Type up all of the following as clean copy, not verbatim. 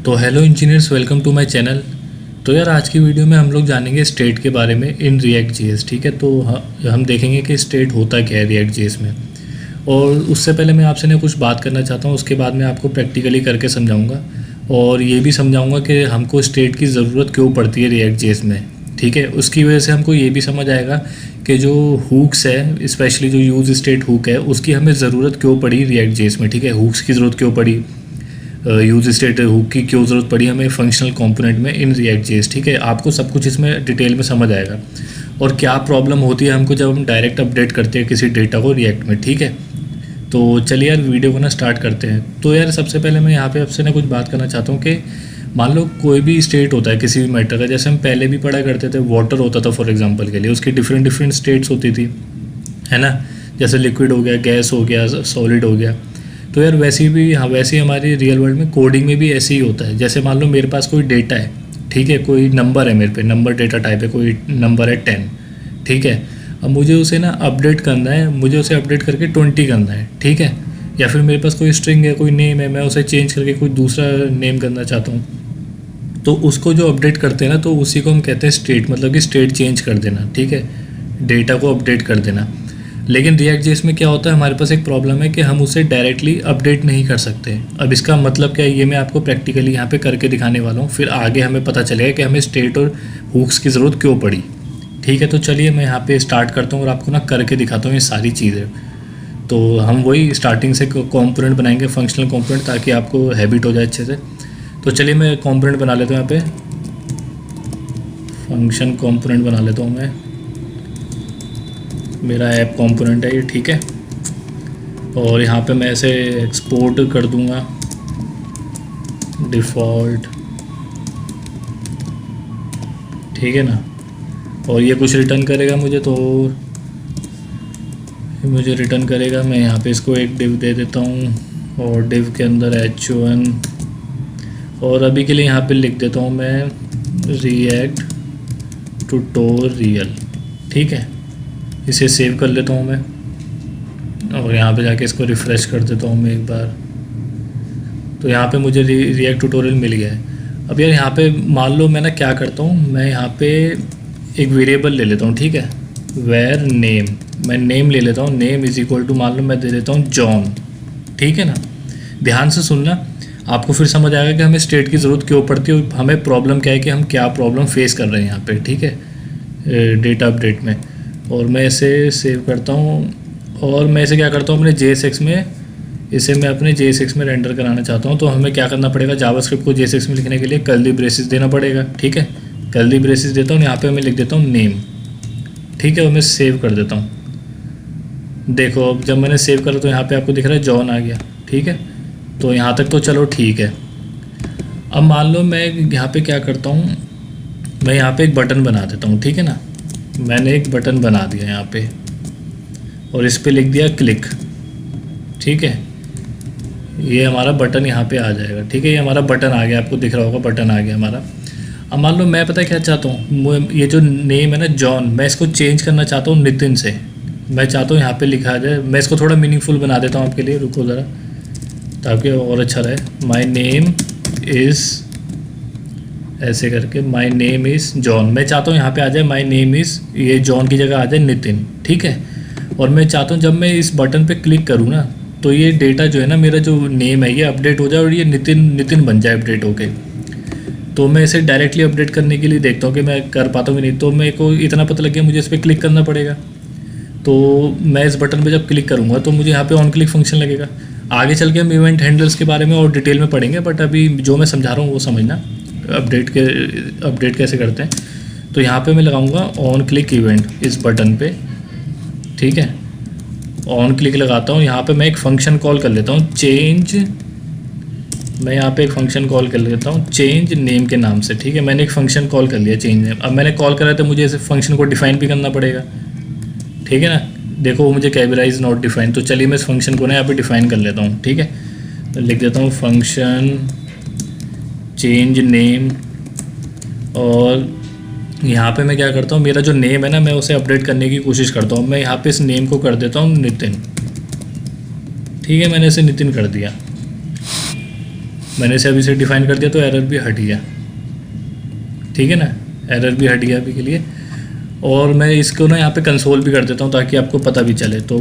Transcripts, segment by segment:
तो hello engineers, welcome to my channel. तो यार आज की वीडियो में हम लोग जानेंगे स्टेट के बारे में इन रिएक्ट जेएस। ठीक है, तो हम देखेंगे कि स्टेट होता क्या है रिएक्ट जेएस में। और उससे पहले मैं आपसे ना कुछ बात करना चाहता हूँ, उसके बाद मैं आपको प्रैक्टिकली करके समझाऊंगा और ये भी समझाऊंगा कि हमको स्टेट की ज़रूरत क्यों पड़ती है रिएक्ट जेएस में। ठीक है, उसकी वजह से हमको ये भी समझ आएगा कि जो हुक्स है, स्पेशली जो यूज़ स्टेट हुक है, उसकी हमें ज़रूरत क्यों पड़ी रिएक्ट जेएस में। ठीक है, हुक्स की ज़रूरत क्यों पड़ी, यूज स्टेट हुक की क्यों ज़रूरत पड़ी हमें फंक्शनल कंपोनेंट में इन रिएक्ट जेएस। ठीक है, आपको सब कुछ इसमें डिटेल में समझ आएगा और क्या प्रॉब्लम होती है हमको जब हम डायरेक्ट अपडेट करते हैं किसी डेटा को रिएक्ट में। ठीक है, तो चलिए यार वीडियो को ना स्टार्ट करते हैं। तो यार सबसे पहले मैं यहाँ पे आपसे ना कुछ बात करना चाहता हूँ कि मान लो कोई भी स्टेट होता है किसी भी मैटर का, जैसे हम पहले भी पढ़ा करते थे, वाटर होता था फॉर एग्जांपल के लिए, उसकी डिफरेंट डिफरेंट स्टेट्स होती थी, है ना। जैसे लिक्विड हो गया, गैस हो गया, सॉलिड हो गया। तो यार वैसे भी, हाँ वैसे ही हमारी रियल वर्ल्ड में कोडिंग में भी ऐसे ही होता है। जैसे मान लो मेरे पास कोई डेटा है, ठीक है, कोई नंबर है मेरे पे, नंबर डेटा टाइप है, कोई नंबर है 10। ठीक है, अब मुझे उसे ना अपडेट करना है, मुझे उसे अपडेट करके 20 करना है। ठीक है, या फिर मेरे पास कोई स्ट्रिंग है, कोई नेम है, मैं उसे चेंज करके कोई दूसरा नेम करना चाहता हूँ, तो उसको जो अपडेट करते हैं ना, तो उसी को हम कहते हैं स्टेट, मतलब कि स्टेट चेंज कर देना। ठीक है, डेटा को अपडेट कर देना। लेकिन रिएक्ट जेएस में क्या होता है, हमारे पास एक प्रॉब्लम है कि हम उसे डायरेक्टली अपडेट नहीं कर सकते। अब इसका मतलब क्या है, ये मैं आपको प्रैक्टिकली यहाँ पे करके दिखाने वाला हूँ, फिर आगे हमें पता चलेगा कि हमें स्टेट और हुक्स की ज़रूरत क्यों पड़ी। ठीक है, तो चलिए मैं यहाँ पे स्टार्ट करता हूँ और आपको ना करके दिखाता हूँ ये सारी चीज़ें। तो हम वही स्टार्टिंग से कॉम्पोनेंट बनाएंगे, फंक्शनल कॉम्पोनेंट, ताकि आपको हैबिट हो जाए अच्छे से। तो चलिए मैं कॉम्पोनेंट बना लेता हूँ, यहाँ पे फंक्शन कॉम्पोनेंट बना लेता हूँ मैं। मेरा ऐप कंपोनेंट है ये, ठीक है। और यहाँ पे मैं ऐसे एक्सपोर्ट कर दूँगा डिफ़ॉल्ट, ठीक है ना। और ये कुछ रिटर्न करेगा मुझे, तो मुझे रिटर्न करेगा। मैं यहाँ पे इसको एक डिव दे देता हूँ और डिव के अंदर h1, और अभी के लिए यहाँ पे लिख देता हूँ मैं रिएक्ट ट्यूटोरियल। ठीक है, इसे सेव कर लेता हूँ मैं और यहाँ पे जाके इसको रिफ़्रेश कर देता हूँ मैं एक बार। तो यहाँ पे मुझे रिएक्ट ट्यूटोरियल मिल गया है। अब यार यहाँ पे मान लो मैं ना क्या करता हूँ, मैं यहाँ पे एक वेरिएबल ले लेता हूँ, ठीक है, वेर नेम। मैं नेम ले लेता हूँ, नेम इज़ इक्वल टू, मान लो मैं दे देता हूँ जॉन। ठीक है ना, ध्यान से सुनना, आपको फिर समझ आएगा कि हमें स्टेट की ज़रूरत क्यों पड़ती है और हमें प्रॉब्लम क्या है, कि हम क्या प्रॉब्लम फेस कर रहे हैं यहाँ पे। ठीक है, डेटा अपडेट में। और मैं इसे सेव करता हूँ और मैं इसे क्या करता हूँ, अपने JSX में, इसे मैं अपने JSX में रेंडर कराना चाहता हूँ। तो हमें क्या करना पड़ेगा, जावास्क्रिप्ट को JSX में लिखने के लिए कर्ली ब्रेसेस देना पड़ेगा। ठीक है, कर्ली ब्रेसेस देता हूँ, यहाँ पे मैं लिख देता हूँ नेम। ठीक है, और मैं सेव कर देता हूँ। देखो अब जब मैंने सेव करा तो यहाँ पर आपको दिख रहा है जॉन आ गया। ठीक है, तो यहाँ तक तो चलो ठीक है। अब मान लो मैं यहाँ पर क्या करता हूँ, मैं यहाँ पर एक बटन बना देता हूँ। ठीक है ना, मैंने एक बटन बना दिया यहाँ पे और इस पे लिख दिया क्लिक। ठीक है, ये हमारा बटन यहाँ पे आ जाएगा। ठीक है, ये हमारा बटन आ गया, आपको दिख रहा होगा बटन आ गया हमारा। अब मान लो मैं पता क्या चाहता हूँ, ये जो नेम है ना जॉन, मैं इसको चेंज करना चाहता हूँ नितिन से। मैं चाहता हूँ यहाँ पे लिखा जाए, मैं इसको थोड़ा मीनिंगफुल बना देता हूँ आपके लिए, रुको ज़रा ताकि और अच्छा रहे। माई नेम इज़, ऐसे करके माई नेम इज़ जॉन। मैं चाहता हूँ यहाँ पे आ जाए माई नेम इज़, ये जॉन की जगह आ जाए नितिन। ठीक है, और मैं चाहता हूँ जब मैं इस बटन पे क्लिक करूँ ना, तो ये डेटा जो है ना, मेरा जो नेम है ये अपडेट हो जाए और ये नितिन बन जाए अपडेट होके। तो मैं इसे डायरेक्टली अपडेट करने के लिए देखता हूँ कि मैं कर पाता हूँ कि नहीं। तो मेरे को इतना पता लग गया, मुझे इस पर क्लिक करना पड़ेगा। तो मैं इस बटन पर जब क्लिक करूँगा तो मुझे यहाँ पर ऑन क्लिक फंक्शन लगेगा। आगे चल के हम इवेंट हैंडल्स के बारे में और डिटेल में पढ़ेंगे, बट अभी जो मैं समझा रहा हूँ वो समझना, अपडेट कैसे करते हैं। तो यहाँ पे मैं लगाऊंगा ऑन क्लिक इवेंट इस बटन पे। ठीक है, ऑन क्लिक लगाता हूँ। यहाँ पे मैं एक फंक्शन कॉल कर लेता हूँ चेंज, मैं यहाँ पे एक फंक्शन कॉल कर लेता हूँ चेंज नेम के नाम से। ठीक है, मैंने एक फंक्शन कॉल कर लिया चेंज नेम। अब मैंने कॉल करा तो मुझे इस फंक्शन को डिफाइन भी करना पड़ेगा। ठीक है ना, देखो वो मुझे कैबिलाइज नॉट डिफाइन। तो चलिए मैं इस फंक्शन को ना यहाँ पे डिफाइन कर लेता हूँ। ठीक है, तो लिख देता हूँ फंक्शन चेंज नेम, और यहाँ पे मैं क्या करता हूँ, मेरा जो नेम है ना, मैं उसे अपडेट करने की कोशिश करता हूँ। मैं यहाँ पे इस नेम को कर देता हूँ नितिन। ठीक है, मैंने इसे नितिन कर दिया। मैंने इसे अभी से डिफाइन कर दिया तो एरर भी हट गया, ठीक है ना, एरर भी हट गया अभी के लिए। और मैं इसको ना यहाँ पे कंसोल भी कर देता हूँ ताकि आपको पता भी चले। तो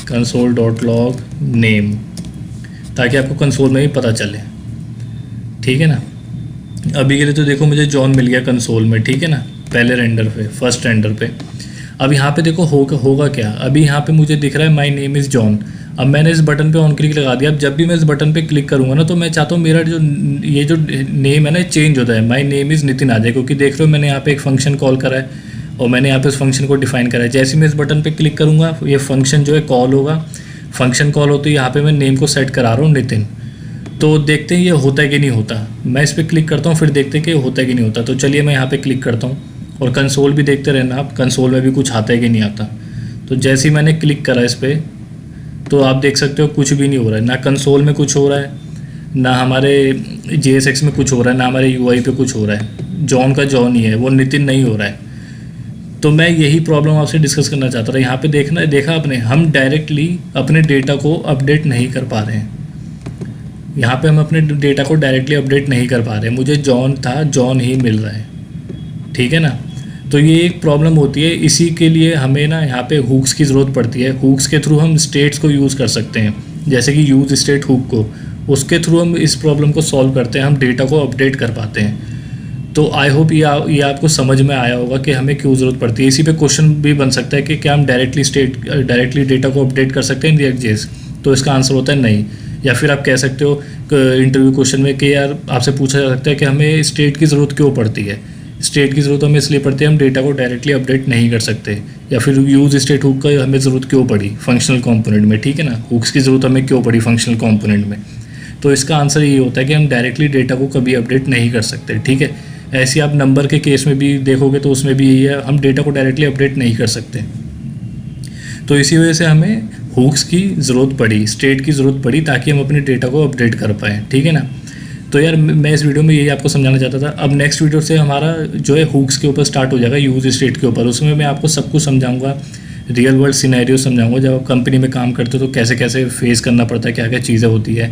console.log नेम, ताकि आपको कंसोल में ही पता चले, ठीक है ना। अभी के लिए तो देखो मुझे जॉन मिल गया कंसोल में, ठीक है ना, पहले रेंडर पे, फर्स्ट रेंडर पे। अब यहाँ पे देखो होगा क्या, अभी यहाँ पे मुझे दिख रहा है माय नेम इज़ जॉन। अब मैंने इस बटन पे ऑन क्लिक लगा दिया। अब जब भी मैं इस बटन पे क्लिक करूँगा ना तो मैं चाहता हूँ मेरा जो ये जो नेम है ना चेंज होता है, माय नेम इज़ नितिन आ जाए, क्योंकि देख रहे हो मैंने यहाँ पे एक फंक्शन कॉल करा है और मैंने यहाँ पे उस फंक्शन को डिफाइन करा है। जैसे मैं इस बटन पे क्लिक करूँगा ये फंक्शन जो है कॉल होगा, फंक्शन कॉल होती है, यहाँ पे मैं नेम को सेट करा रहा हूँ नितिन। तो देखते हैं ये होता है कि नहीं होता। मैं इस पर क्लिक करता हूँ, फिर देखते हैं कि होता है कि नहीं होता। तो चलिए मैं यहाँ पे क्लिक करता हूँ और कंसोल भी देखते रहना आप, कंसोल में भी कुछ आता है कि नहीं आता। तो जैसे ही मैंने क्लिक करा इस पर तो आप देख सकते हो कुछ भी नहीं हो रहा है, ना कंसोल में कुछ हो रहा है, ना हमारे JSX में कुछ हो रहा है, ना हमारे UI पे कुछ हो रहा है। जॉन का जॉन ही है, वो नितिन नहीं हो रहा है। तो मैं यही प्रॉब्लम आपसे डिस्कस करना चाहता था। यहाँ पे देखा आपने, हम डायरेक्टली अपने डेटा को अपडेट नहीं कर पा रहे हैं। यहाँ पे हम अपने डेटा को डायरेक्टली अपडेट नहीं कर पा रहे हैं। मुझे जॉन था, जॉन ही मिल रहा है, ठीक है ना। तो ये एक प्रॉब्लम होती है। इसी के लिए हमें ना यहाँ पे हुक्स की ज़रूरत पड़ती है। हुक्स के थ्रू हम स्टेट्स को यूज़ कर सकते हैं, जैसे कि यूज़ स्टेट हुक को, उसके थ्रू हम इस प्रॉब्लम को सॉल्व करते हैं, हम डेटा को अपडेट कर पाते हैं। तो आई होप ये आपको समझ में आया होगा कि हमें क्यों ज़रूरत पड़ती है। इसी पे क्वेश्चन भी बन सकता है कि क्या हम डायरेक्टली डेटा को अपडेट कर सकते हैं React.js। तो इसका आंसर होता है नहीं। या फिर आप कह सकते हो इंटरव्यू क्वेश्चन में कि यार आपसे पूछा जा सकता है कि हमें स्टेट की ज़रूरत क्यों पड़ती है। स्टेट की ज़रूरत हमें इसलिए पड़ती है हम डेटा को डायरेक्टली अपडेट नहीं कर सकते। या फिर यूज़ स्टेट हुक का हमें ज़रूरत क्यों पड़ी फंक्शनल कंपोनेंट में, ठीक है ना, हुक्स की ज़रूरत हमें क्यों पड़ी फंक्शनल कंपोनेंट में। तो इसका आंसर ये होता है कि हम डायरेक्टली डेटा को कभी अपडेट नहीं कर सकते, ठीक है। ऐसे आप नंबर के केस में भी देखोगे तो उसमें भी यही है, हम डेटा को डायरेक्टली अपडेट नहीं कर सकते। तो इसी वजह से हमें हुक्स की ज़रूरत पड़ी, स्टेट की ज़रूरत पड़ी, ताकि हम अपने डेटा को अपडेट कर पाएँ, ठीक है ना। तो यार मैं इस वीडियो में यही आपको समझाना चाहता था। अब नेक्स्ट वीडियो से हमारा जो है हुक्स के ऊपर स्टार्ट हो जाएगा, यूज स्टेट के ऊपर। उसमें मैं आपको सब कुछ समझाऊंगा, रियल वर्ल्ड सिनेरियो समझाऊंगा। जब आप कंपनी में काम करते हो तो कैसे कैसे फेस करना पड़ता है, क्या क्या चीज़ें होती है,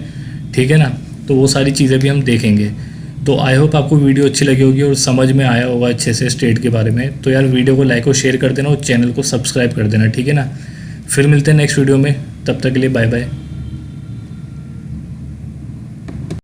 ठीक है ना। तो वो सारी चीज़ें भी हम देखेंगे। तो आई होप आपको वीडियो अच्छी लगी होगी और समझ में आया होगा अच्छे से स्टेट के बारे में। तो यार वीडियो को लाइक और शेयर कर देना और चैनल को सब्सक्राइब कर देना, ठीक है ना। फिर मिलते हैं नेक्स्ट वीडियो में, तब तक के लिए बाय बाय।